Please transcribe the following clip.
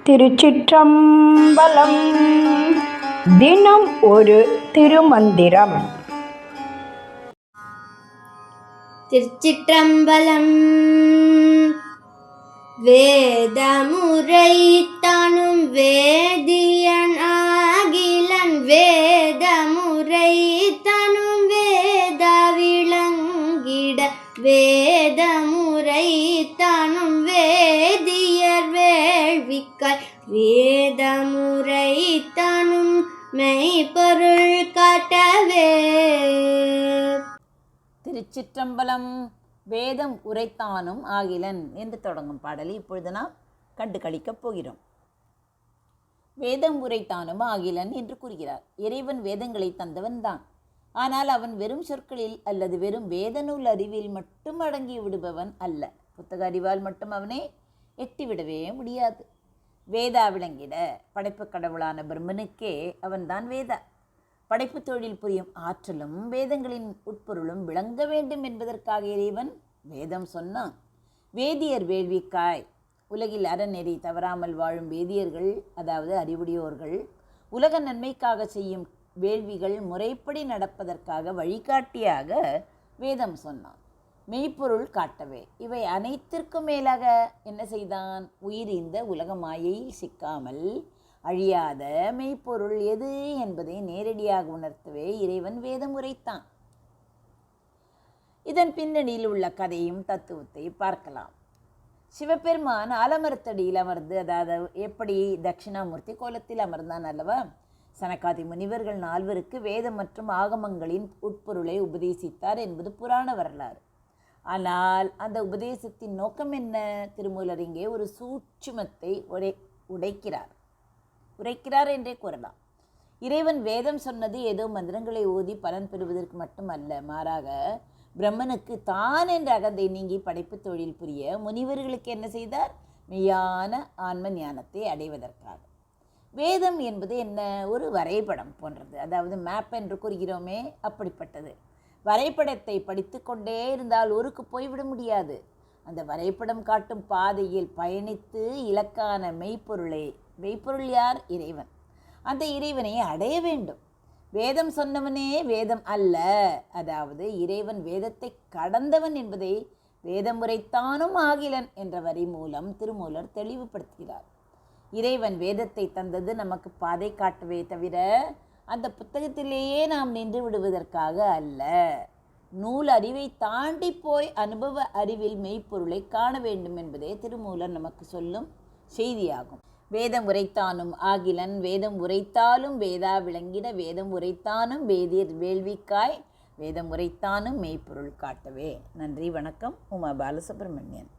திருச்சிற்றம்பலம். தினம் ஒரு திருமந்திரம். திருச்சிற்றம்பலம். வேதமுறை தானும் வேதியன் ஆகிலன், வேதமுறை தானும் வேத விளங்கிட, வேதமுறை தானும் வேதியர் வேள்விக்காய், வேதமுறை தானும் மெய்ப்பொருள் காட்டவே. திருச்சிற்றம்பலம். வேதம் உரைத்தானும் ஆகிலன் என்று தொடங்கும் பாடலை இப்பொழுது நாம் கண்டு கழிக்கப் போகிறோம். வேதம் உரைத்தானும் ஆகிலன் என்று கூறுகிறார். இறைவன் வேதங்களை தந்தவன் தான். ஆனால் அவன் வெறும் சொற்களில் அல்லது வெறும் வேத நூல் அறிவில் மட்டும் அடங்கி விடுபவன் அல்ல. புத்தக அறிவால் மட்டும் அவனை எட்டிவிடவே முடியாது. வேதா விளங்கிட, படைப்பு கடவுளான பிரம்மனுக்கே அவன்தான் வேதா. படைப்பு தொழில் புரியும் ஆற்றலும் வேதங்களின் உட்பொருளும் விளங்க வேண்டும் என்பதற்காக இறைவன் வேதம் சொன்னான். வேதியர் வேள்விக்காய், உலகில் அறநெறி தவறாமல் வாழும் வேதியர்கள், அதாவது அறிவுடையோர்கள், உலக நன்மைக்காக செய்யும் வேள்விகள் முறைப்படி நடப்பதற்காக வழிகாட்டியாக வேதம் சொன்னான். மெய்ப்பொருள் காட்டவே. இவை அனைத்திற்கும் மேலாக என்ன செய்தான்? உயிர் இந்த உலக மாயையில் சிக்காமல் அழியாத மெய்ப்பொருள் எது என்பதை நேரடியாக உணர்த்தவே இறைவன் வேதம் உரைத்தான். இதன் பின்னணியில் உள்ள கதையும் தத்துவத்தை பார்க்கலாம். சிவபெருமான் ஆலமரத்தடியில் அமர்ந்து, அதாவது எப்படி தட்சிணாமூர்த்தி கோலத்தில் அமர்ந்தான் அல்லவா, சனகாதி முனிவர்கள் 4 வேதம் மற்றும் ஆகமங்களின் உட்பொருளை உபதேசித்தார் என்பது புராண வரலாறு. ஆனால் அந்த உபதேசத்தின் நோக்கம் என்ன? திருமூலர் இங்கே ஒரு சூட்சுமத்தை உரைக்கிறார் என்றே கூறலாம். இறைவன் வேதம் சொன்னது ஏதோ மந்திரங்களை ஓதி பலன் பெறுவதற்கு மட்டுமல்ல, மாறாக பிரம்மனுக்கு தான் என்ற அகந்தை நீங்கி படைப்பு தொழில் புரிய முனிவர்களுக்கு என்ன செய்தார்? மெய்யான ஆன்ம ஞானத்தை அடைவதற்காக. வேதம் என்பது என்ன? ஒரு வரைபடம் போன்றது, அதாவது மேப் என்று கூறுகிறோமே, அப்படிப்பட்டது. வரைபடத்தை படித்து கொண்டே இருந்தால் ஊருக்கு போய்விட முடியாது. அந்த வரைபடம் காட்டும் பாதையில் பயணித்து இலக்கான மெய்ப்பொருள் யார்? இறைவன். அந்த இறைவனை அடைய வேண்டும். வேதம் சொன்னவனே வேதம் அல்ல, அதாவது இறைவன் வேதத்தை கடந்தவன் என்பதை வேதம் உரைத்தானும் ஆகிலன் என்ற வரி மூலம் திருமூலர் தெளிவுபடுத்துகிறார். இறைவன் வேதத்தை தந்தது நமக்கு பாதை காட்டவே தவிர அந்த புத்தகத்திலேயே நாம் நின்று விடுவதற்காக அல்ல. நூல் அறிவை தாண்டி போய் அனுபவ அறிவில் மெய்ப்பொருளை காண வேண்டும் என்பதே திருமூலர் நமக்கு சொல்லும் செய்தியாகும். வேதம் உரைத்தானும் ஆகிலன், வேதம் உரைத்தாலும் வேதா விளங்கிட, வேதம் உரைத்தானும் வேதியர் வேள்விக்காய், வேதம் உரைத்தானும் மெய்ப்பொருள் காட்டவே. நன்றி, வணக்கம். உமா பாலசுப்ரமணியன்.